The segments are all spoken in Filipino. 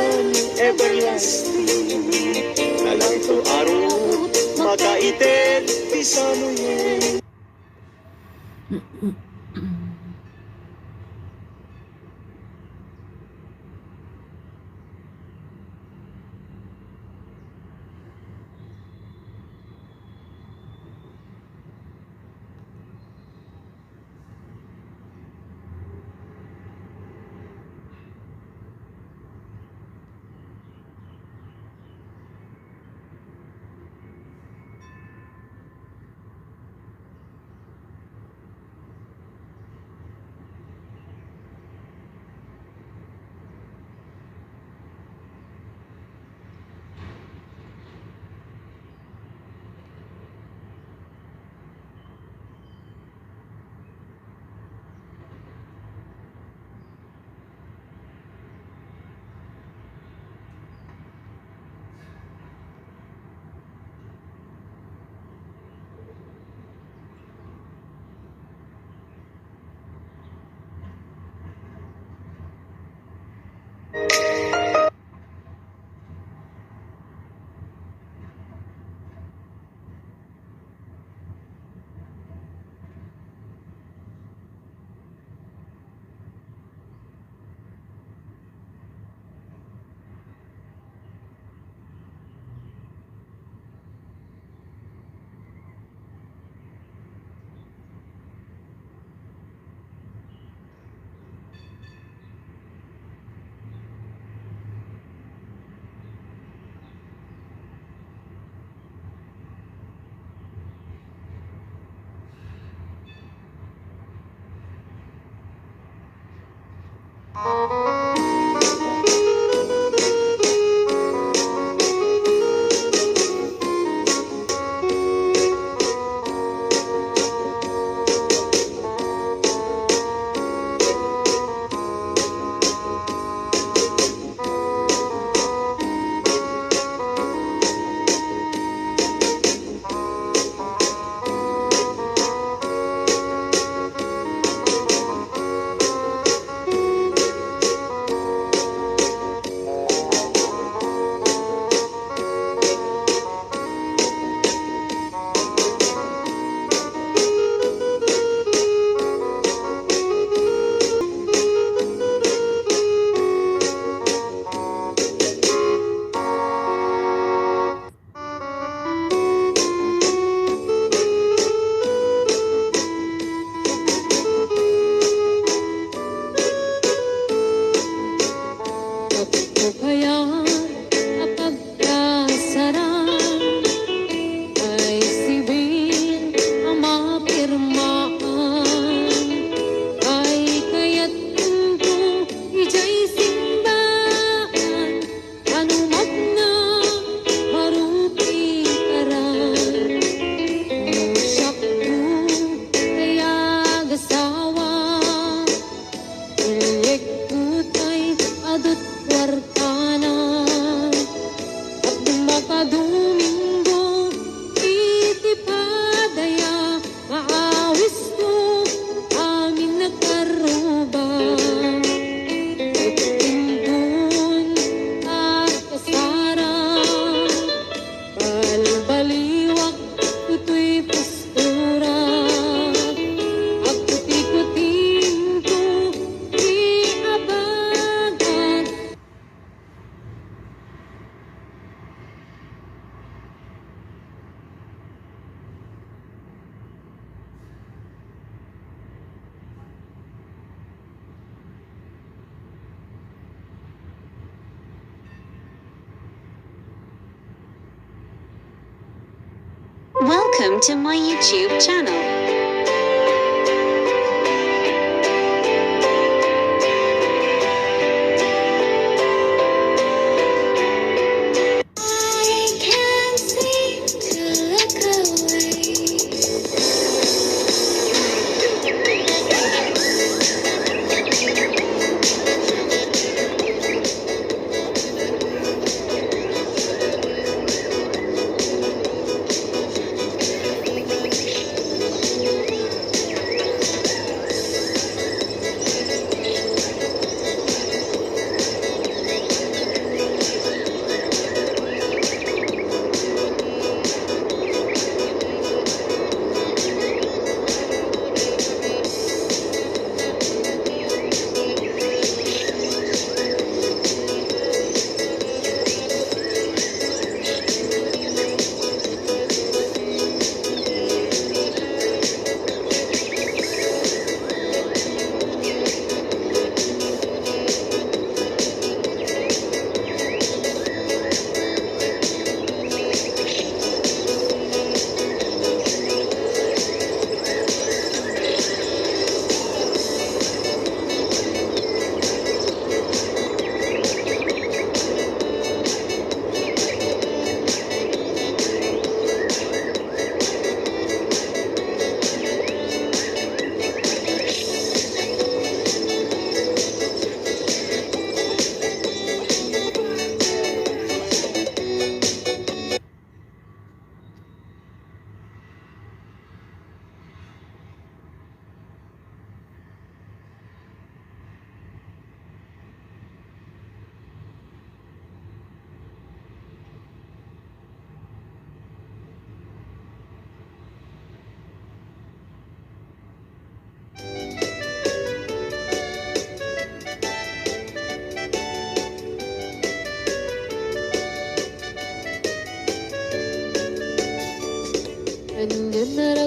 Kaligtasan everlasting Nalang to araw makaitet Pisano yan. Welcome to my YouTube channel.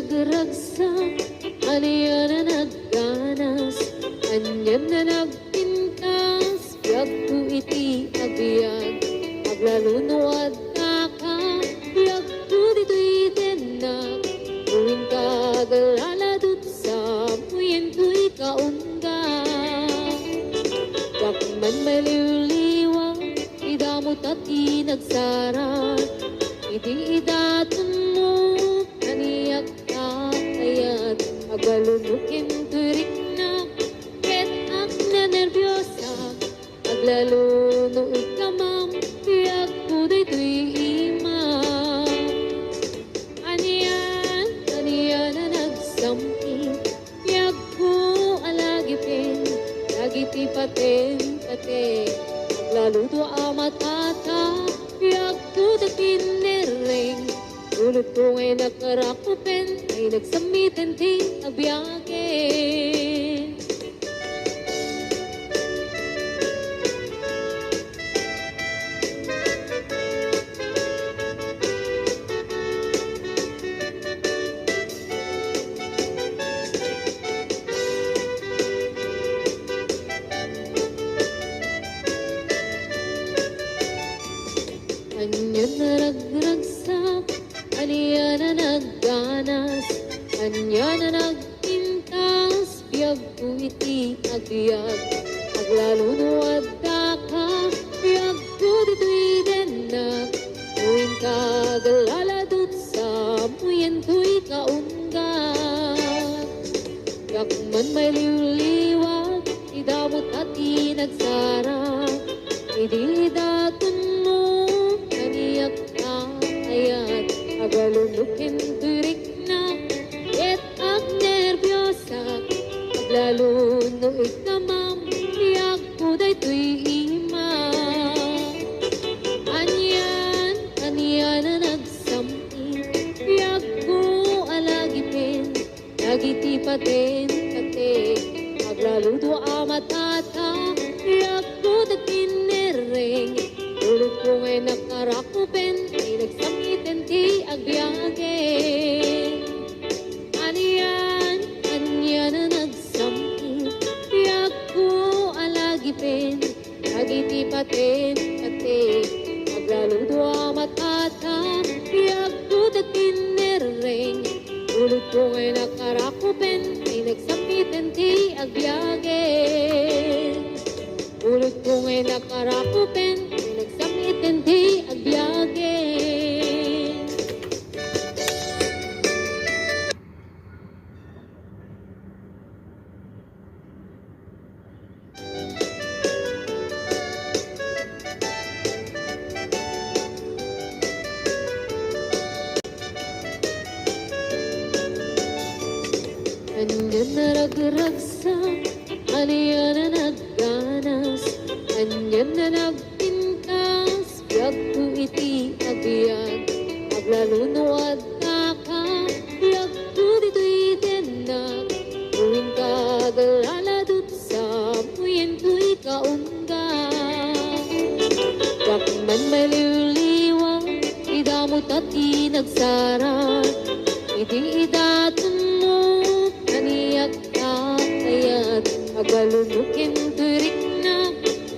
nagragsak, aniya na nagganas, anyan na nagpintas, biyag ko iti agbyag, aglalunoad na ka, biyag ko dito'y denak, tuwing kagaladot sa puyen ko'y kaungga. Dakman maliwliwang, idamot at inagsara, iti idatun mo, kaniyak kakayat, agalunukin turik na, ket ak na nervyosa, aglaluno ikamam, piyak ko dito'y imam. Aniyan na nagsampi, piyak ko alagipin, lagiti paten, aglaluto amatata, piyak ko dakin nereng, ulot ko ngay nakarakupen, ay nagsamitan ti abiyagin. Anyan na nagragsak, aniya na nagganas, anya na nagpintas, biyag ko iti agbyag, aglalunoad ka, biyag ko dito'y denak, tuwing kagaladot sa puyen ko'y kaunggat. Yakman may liwliwag, idamot at inagsara, idi datun mo, kaniyak kakayat, agalunukin turik na, ket ak nervyosa, aglaluno ikamam, piyak ko dayto'y imam. Aniyan na nagsampi, piyak ko alagipin, lagiti paten, aglaluto amatata, piyak ko dakin nereng, ulot ko ngay nakarakupen, ay nagsamitan ti agbyagin. Aniyan na nagsampi, piyak ko alagipin, lagiti paten, aglaluto amatata, piyak ko dakin nereng, ulot ko ngay nakarakupen, ay nagsamitan ti agbyagin. Ulot ko ngay nakarakupen, ay nagsamitan ti agbyagin. Anyan na nagragsak, aniya na nagganas, anyan na nagpintas, biyag ko iti agbyag, aglalunoad ka, biyag ko dito'y denak, tuwing kagaladot sa puyen ko'y kaungga. Dakman maliwliwang, idamot at inagsara, iti idatun mo, kaniyak kakayat, agalunukin turik na,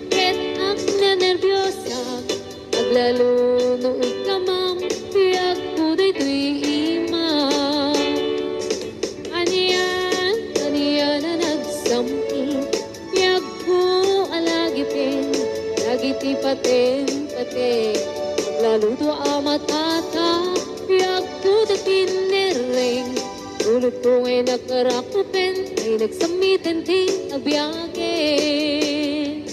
ket ak na nervyosa, aglaluno ikamam, piyak ko dayto'y imam. Aniyan na nagsampi, piyak ko alagipin, lagiti paten, aglaluto amatata, piyak ko dakin nereng, ulot ko ngay nakarakupen, ay nagsamitan ti abiyagin.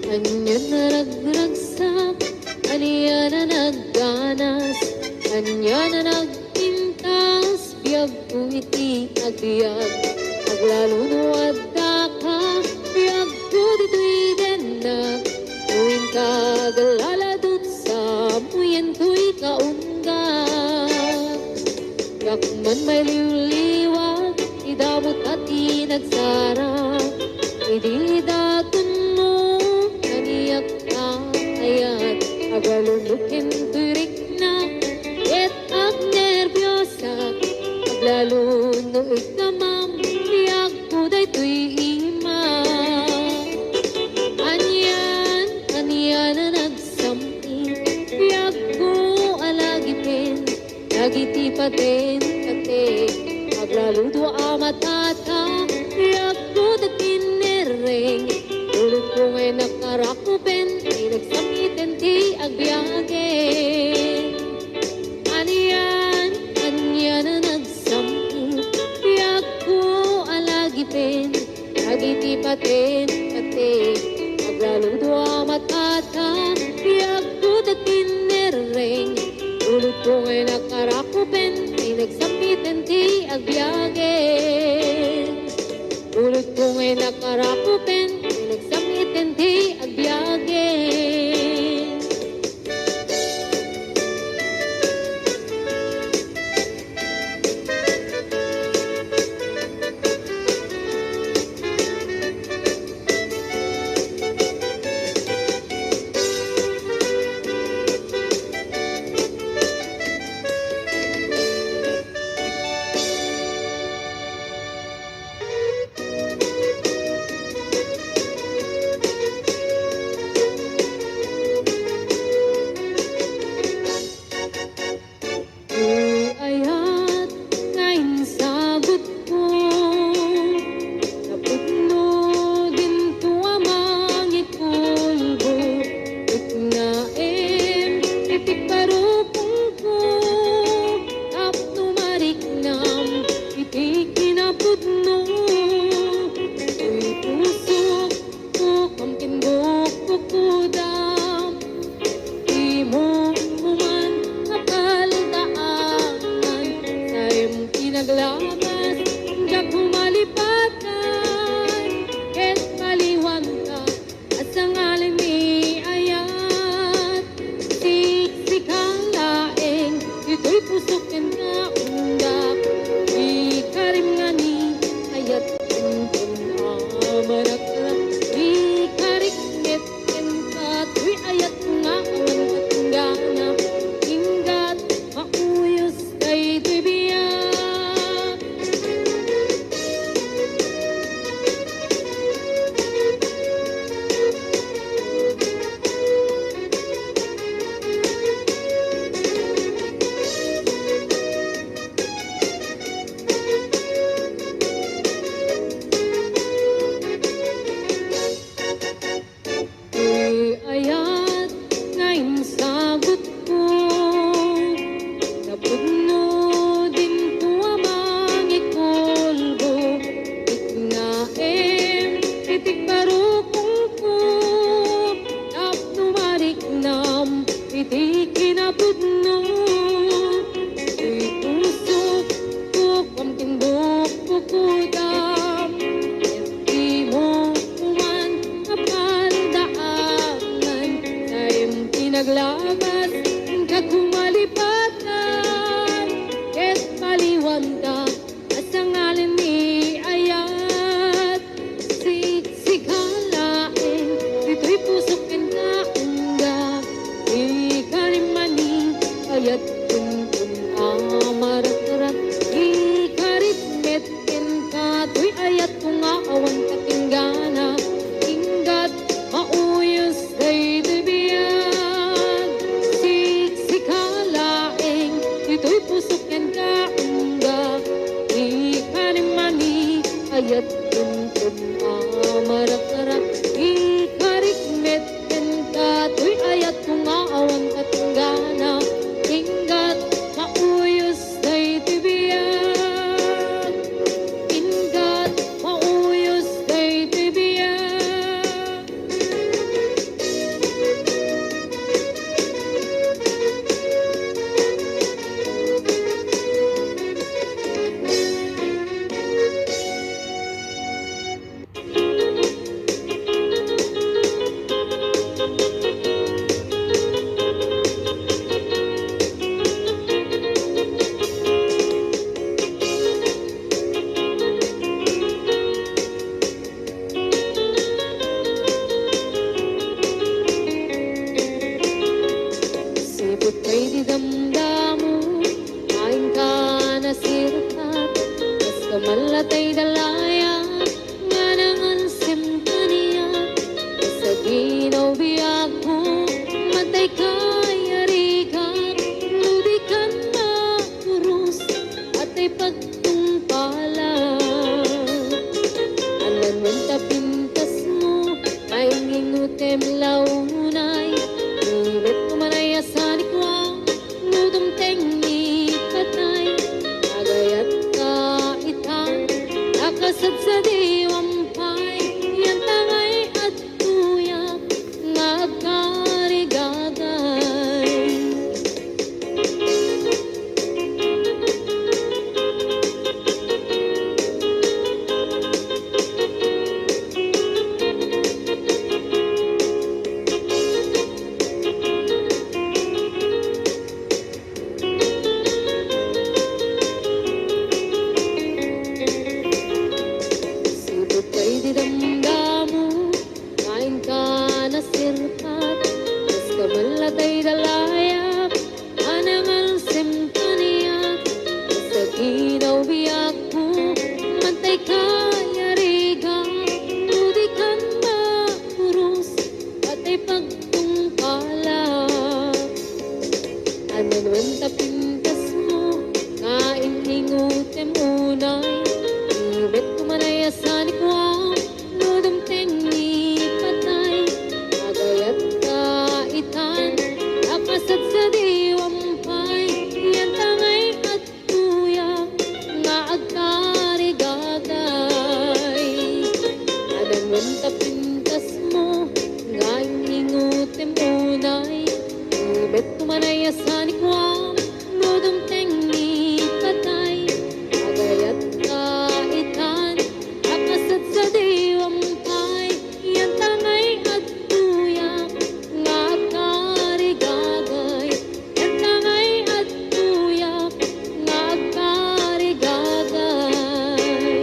Anyan na nagragsak, aniya na nagganas, anya na nagpintas, biyag ko iti agbyag, aglalunoad ka, biyag ko dito'y denak, tuwing kagalalado nagsara, hindi daton mo kaniyak na ayat, agalulukin turik na, et ag nervyosa, aglalo no ikamam, tiyak ko day tuy ima. Anyan na nagsampi, tiyak ko alagipin, nagiti paten kate, aglalo do amatata, tiyak ko dakinereng, ulit ko ngay nakarakupen, ay nagsamitin ti agbiyagen. Anyan na nagsampi, tiyak ko alagipin, nagiti paten kate, aglalo do amatata, tiyak ko dakinereng, ulit ko ngay nakarakupen, ay nagsamitin ti agbiyagen. Ulit ko ngay nakarakupen, ay nagsamitin ti agbiyagen. Ayat ngayon sagot ko, napudno din to amang ikulbo, iknaem itik parupong ko, tapno mariknam itik kinapudno, uy pusok ko kamkinbok kukudam, di mo man pinaglamas, hanggang humalipatan, et maliwan ka, at sa ngalan ni Ayat, siksik-sikang laeng, ito'y pusokin na undak, di karim nga ni Ayat, tuntun amarak-rak, di karik-nget-ken ka, to'y Ayat nga awan katunggana, hinggat mauyos kay to'y biyak. Ayat ngayon sagot ko, napudno din ko amang ikolbo, iknaem itik parukong ko, tapno mariknam itik kinapudno, uy pusok ko kamkinbok kukudam, di mo man kapandaanan, sayang pinaglamas, hanggang humalipatan, et maliwanda, at sa ngalan ni Ayat, siksik-halaeng, dito'y pusokin na undak, di karimani, Ayat tuntun amarak-rak, di karit-nget-ken ka, to'y Ayat ko nga awan katinggana, hinggat mauyos ay bibiyag, siksik-halaeng, dito'y pusokin ka undak, di karimani, Ayat tuntun amarak-rak, di karit-nget-ken ka, to'y Ayat ko nga awan katinggana, hinggat mauyos ay bibiyag, hinggat mauyos ay bibiyag. tem launay Ibet kumanay asani kwa Nudum tengi patay Agayat ka itan Akasad sa diwampay Yan tangay at tuyak Nagkarigagay Sibot kay didamdamu Kain ka na sirpat Mas kamalatay dalayap Anangal simpaniyak Sa ginaw biyak mo Mantay ka yariga Tudikan maurus Patay pagtungkalap Ano naman tapintas mo Kain ingutem unay Ibet kumanay asani kwa Nudum tengi patay Agayat ka itan Akasat sa diwampay Yan tangay at tuyak Nga agkarigagay Anan man tapintas mo Nga ingutem unay Ibet kumanay asani kwa Nudum tengi patay Agayat ka itan Akasat sa diwampay Yan tangay at tuyak Nga agkarigagay Yan tangay at tuyak Nga agkarigagay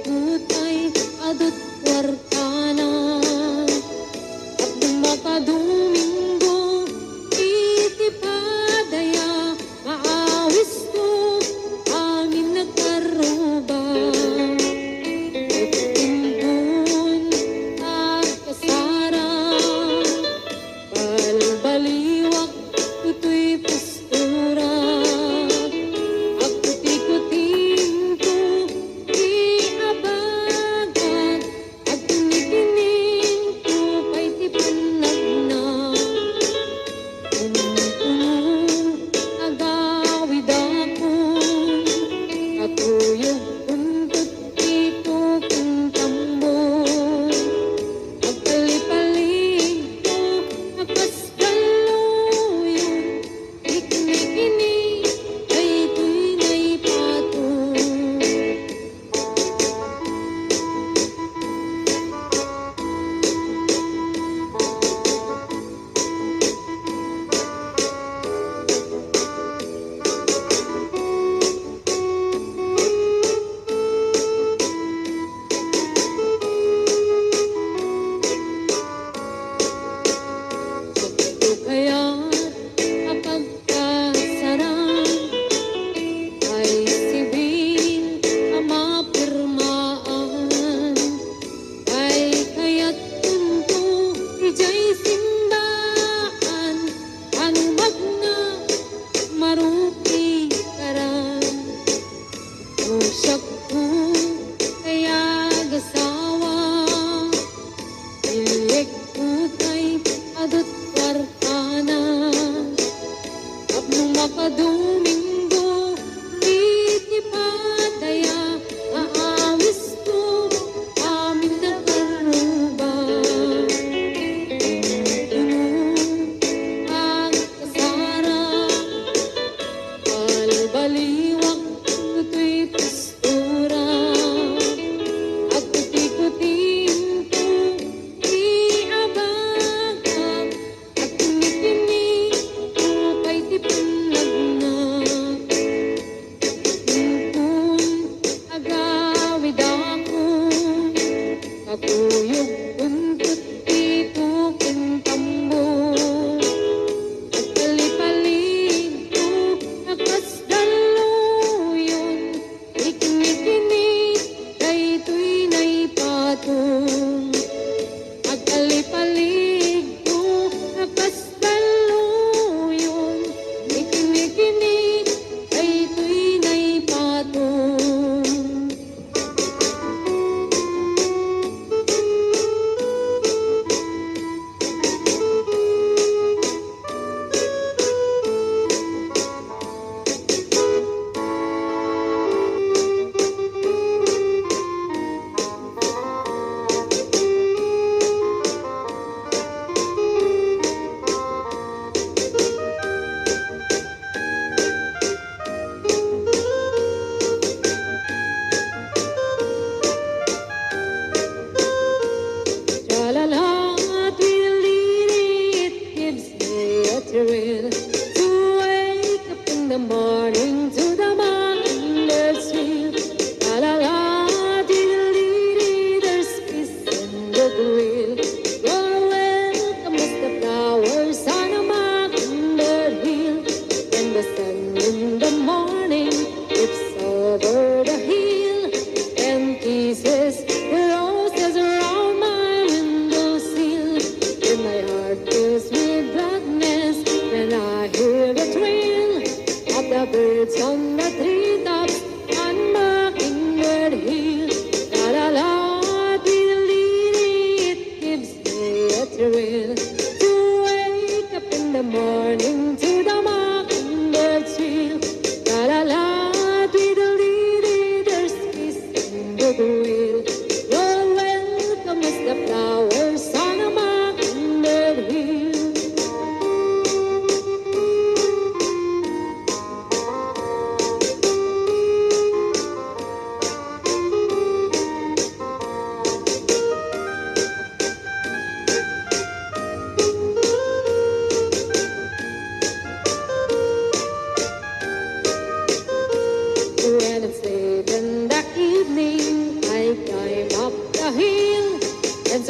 kutay adot wartana at makadomingo iti padaya maawis ko amin nagkarubang timbun at kasarang balbaliwak ito'y postura at kuti-kuting ko di abagat at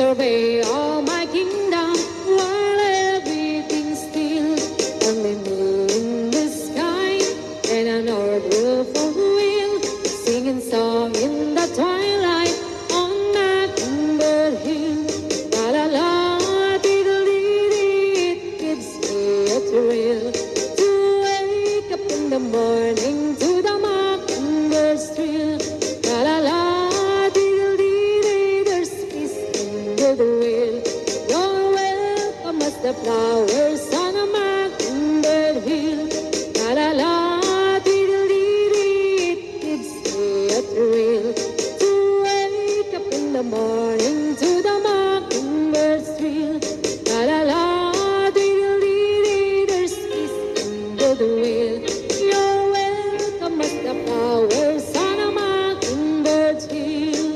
survey all my kingdom while everything's still. Only me in the sky and an earth will for wheel, singing song in the twilight on Mockingbird Hill. La la la, diddle it gives me a thrill to wake up in the morning to the mockingbird's trill. La la la, diddle there's peace in the wheel. You're welcome as the flowers on a mockingbird hill. La la la, diddle it gives me a thrill to wake up in the morning to the mockingbird's trill. La la la, diddle there's peace in the wheel. You're welcome as the flowers on a mockingbird's hill.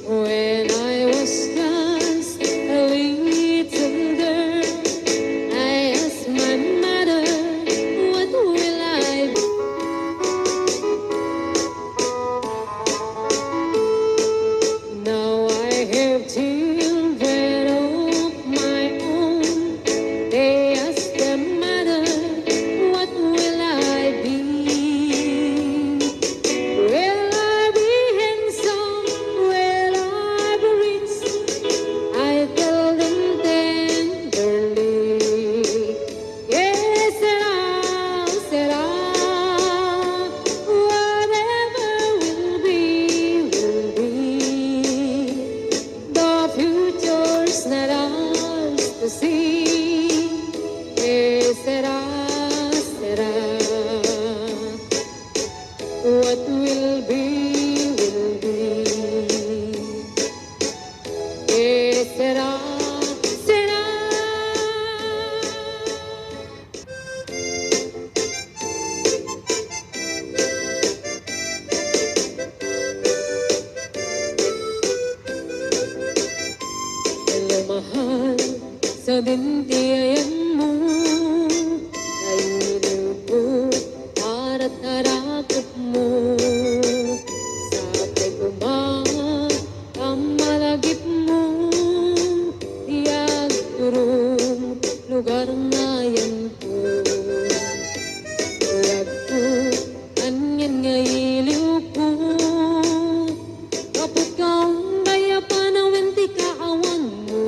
When I was just a little girl, I asked my mother, what will I be? Now I have children of my own. They ask their mother, what will I be? Will I be handsome? Will I be rich? I tell them tenderly, yes, said I, whatever will be, will be. The future's not ours to see. Yes, said I, what will be, will be. Que será, será. Hello, mahal, sa dintiyan mo ay nilubog para tarakot mo. Sabay kumang ang malagip mo, tiyag turong lugar na yan po. Tulad ko, kanyan nga iliw ko, kapag kaong gaya pa na wenti kaawan mo.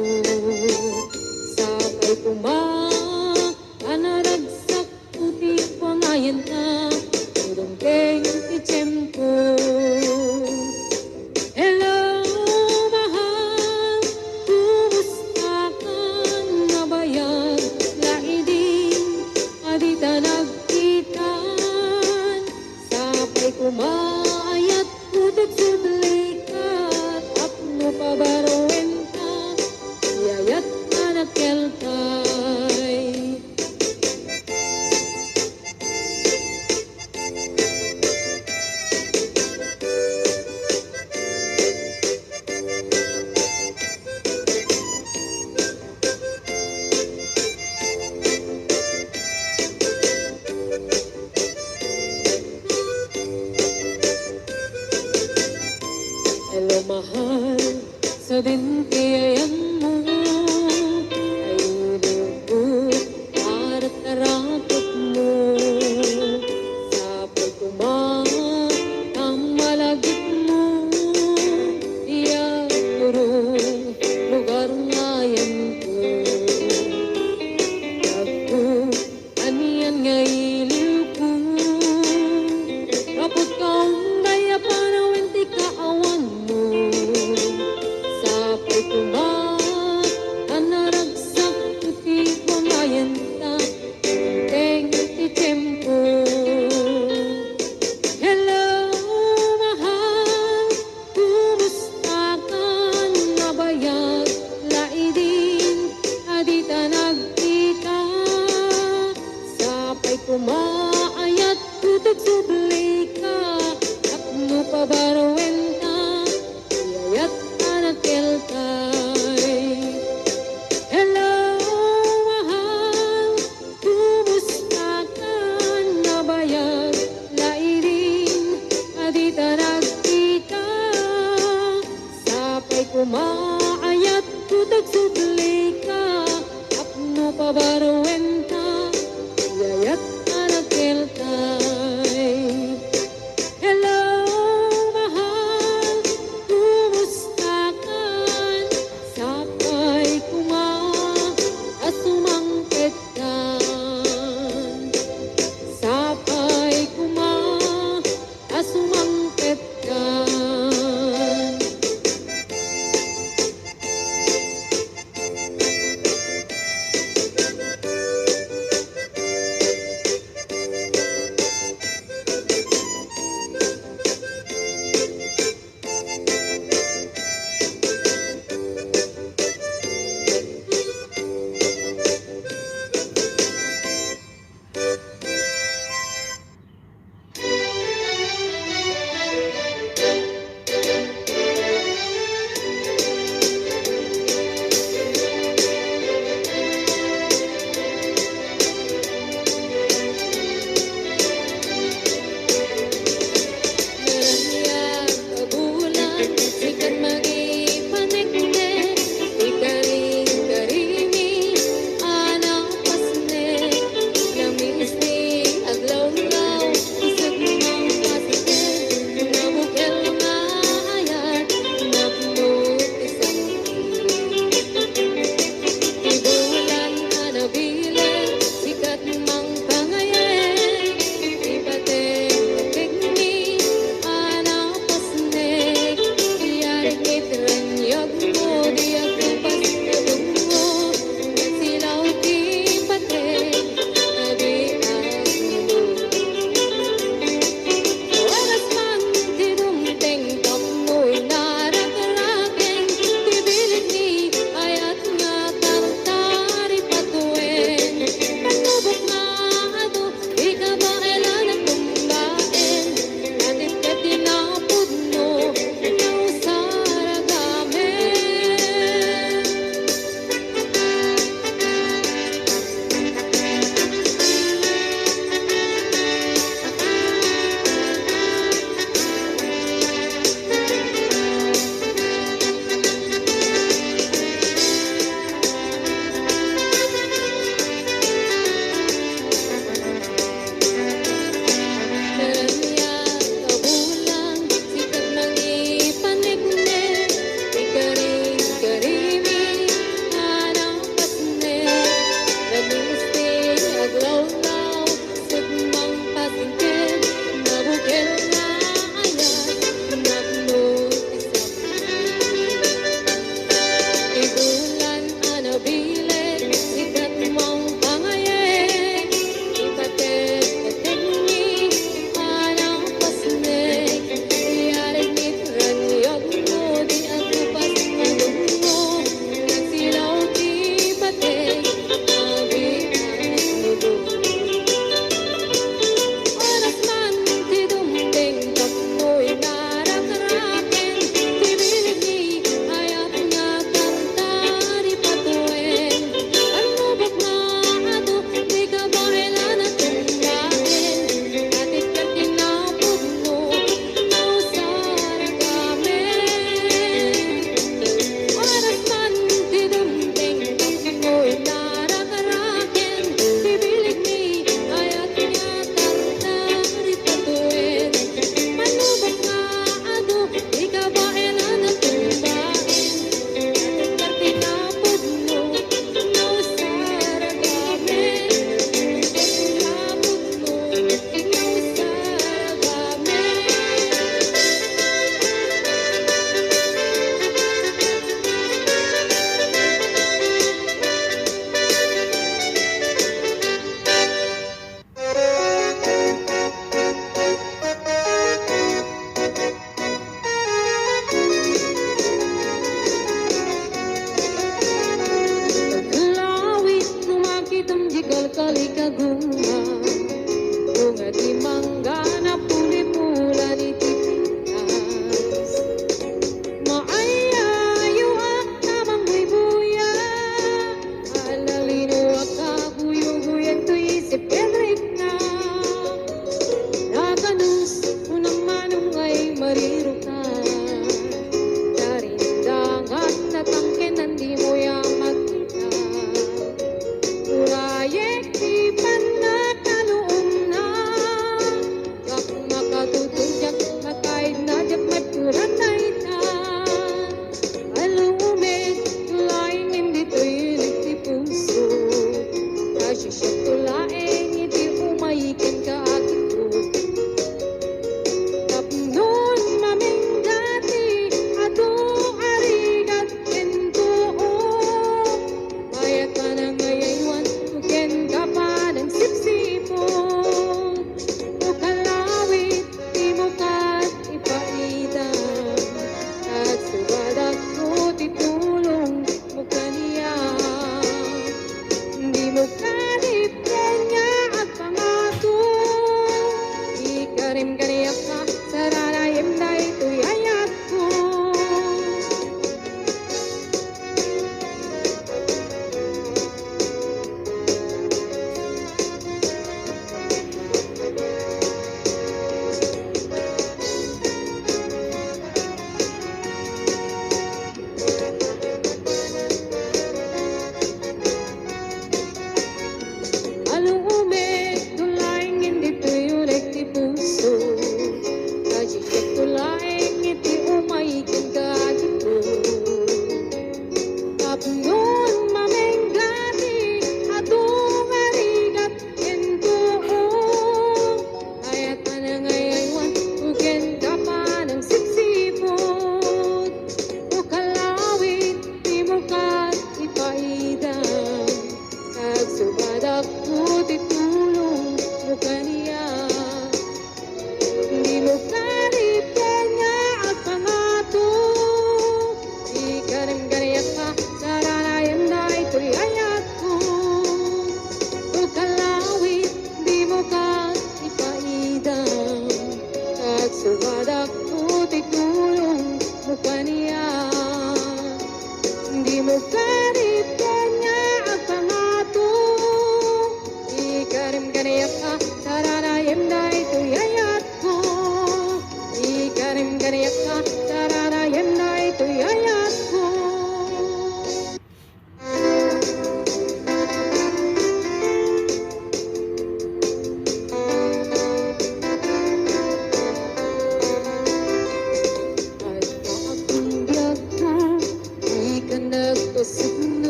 Sabay kumang anaragsak puti pangayan na, turong keng itiyempo. Hello, mahal, kumusta ka na bayan? Laidin, adita nagkitan. Sabay kumayat, putik sublikat, apno pabaruin ka, iyayat anak keltay. Hello, mahal, sa dintiyan mo ay papabaruenta, yayat anak kelkay. Hello, mahal, kumusta ka? Sapay kuma, asumangkit ka. Sapay kuma, asumangkit ka.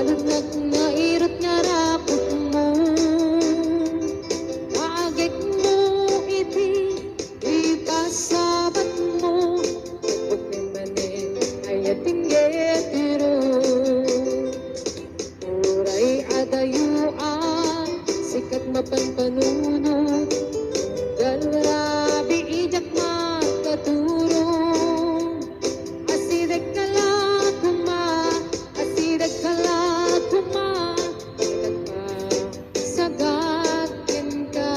Malugnak na irot nga rakot mo, maagik mo iti ipasabat mo, pagpagpimanin ay atinggetiro. Uray adayuan, sikat mapanpanunod, galrabi ijak makaturo. Asidag kala kuma, asidag kala kuma, idag pa sagatin ka.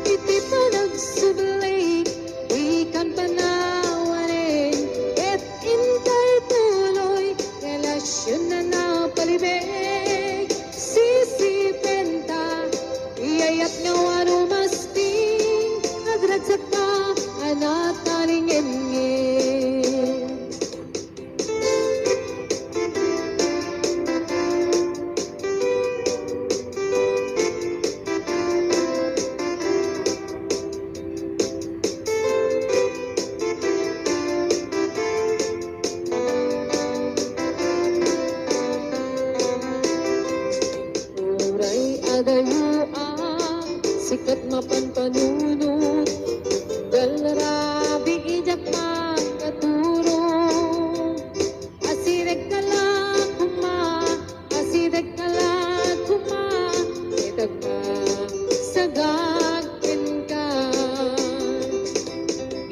Iti pa nagsubli, ikan panawarin, et intay tuloy, relasyon na napalibig. Sisipenta, iyayat nga wano masting, nagragsak ka, anak talingin-ngin. Uray adayuan, sikat mapanpanunod, galrabi ijak makaturo. Asidag kala kuma, asidag kala kuma, idag pa sagatin ka.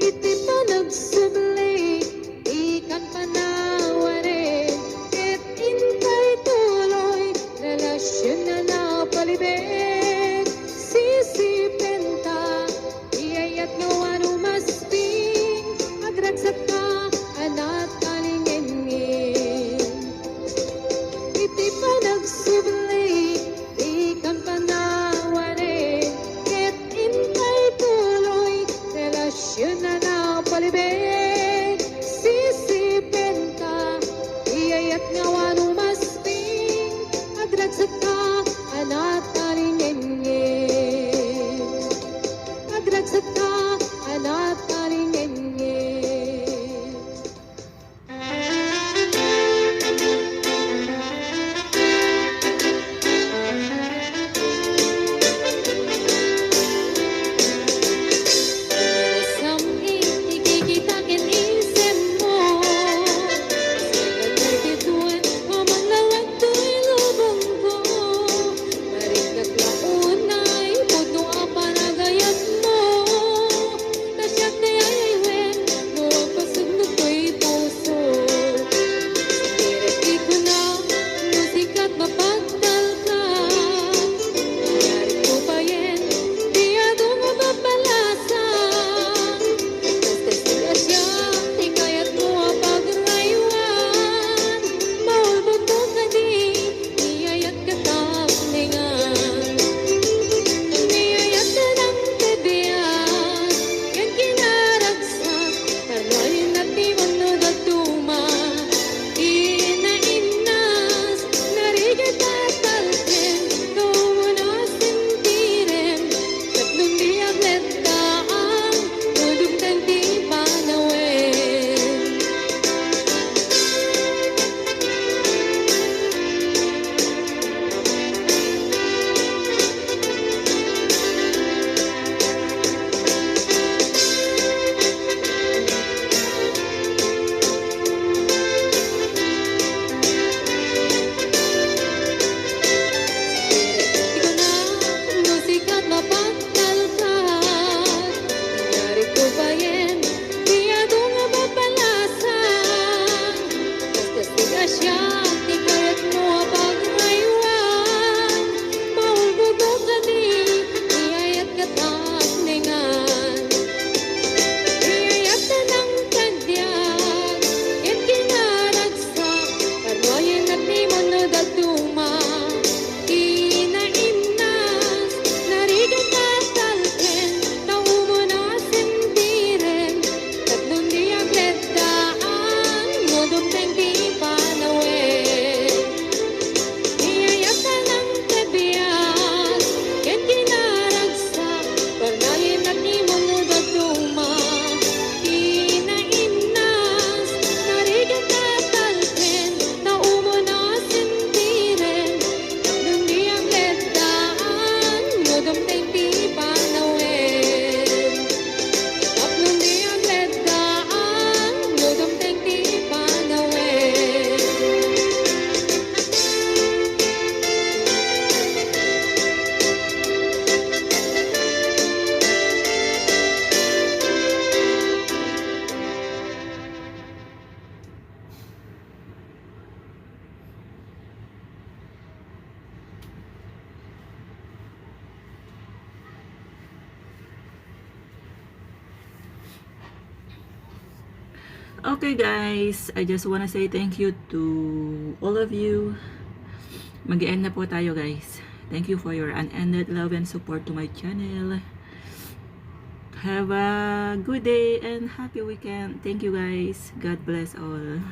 Iti pa nagsubli, ikan panawarin, et intay tuloy, relasyon na napalibig. Sisipenta, iyayat nga wano masting, agragsak ka, anak talingin-ngin. Iti pa nagsubli, ikan panawarin, et intay tuloy, relasyon na napalibig. Sisipenta, iyayat nga wano masting, agragsak ka, anak talingin-ngin. Agragsak ka, anak talingin-ngin. Saming ikikitakin isip mo, silang nagtituan, mamanlawag to'y lubong ko. Marigag launay, puno ang panagayat mo. Nasyak na yayaywen, nuwag pasugnog ko'y puso. Direk ko na, musikat mapagdal ka. Nangyari ko pa yan, di ako mapapalasa. Basta sila siya, ikayat mo ang pagrayuan. Maulbog mo ka di, iyayat ka taplingan. Niyayat ka ng tediyan, yan kinaragsak, parwayin at imunod at tuma. Inainas, narigay tatalkin, tumunas sintirin, tatlong di agletaan, tulog ng di panawin. Ikaw na, musikat mapagtalkat. Nangyari ko ba yan, di ako nga mapalasan. Basta sila siya, di kaya't mo ang pagrayuan. Maulbog mo ka di, iyayat ka taplingan. Iyayat na ng tagyan, yan kinaragsak, parwayin at imunod at tuma. Inainas, narigay tatalkin, tumunas sintirin, tatlong di agletaan, ngudog ng di panawin. Okay guys, I just wanna say thank you to all of you. Mag-end na po tayo guys. Thank you for your unended love and support to my channel. Have a good day and happy weekend. Thank you guys. God bless all.